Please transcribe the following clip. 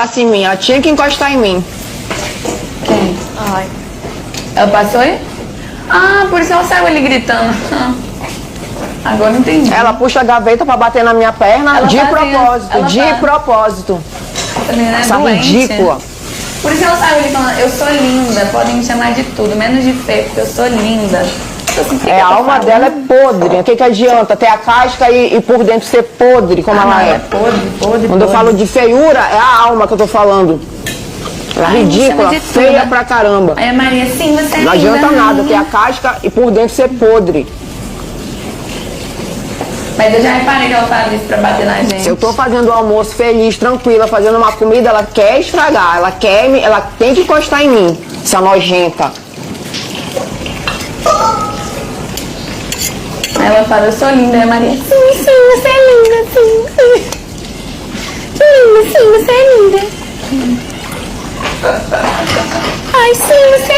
Assim, em mim, ela tinha que encostar em mim. Quem? Ai. Ela passou aí? Ah, por isso ela saiu ali gritando. Agora não entendi. Ela puxa a gaveta pra bater na minha perna de propósito. Também, né? Essa Doente. ridícula. Por isso ela saiu ali falando, eu sou linda, podem me chamar de tudo, menos de feio, porque eu sou linda. A alma dela é podre. O que adianta ter a casca e por dentro ser podre, como ela é? É podre. Quando eu falo de feiura, é a alma que eu tô falando. Ela é ridícula, feia pra caramba. Aí a Maria, sim, você é linda. Não adianta nada ter a casca e por dentro ser podre. Mas eu já reparei que ela fala isso pra bater na gente. Se eu tô fazendo o almoço feliz, tranquila, fazendo uma comida, ela quer estragar, ela tem que encostar em mim, essa nojenta. Aí ela fala, eu sou linda, e a Maria, sim, você é linda, sim. Linda, sim, você é linda. Ai, sim, você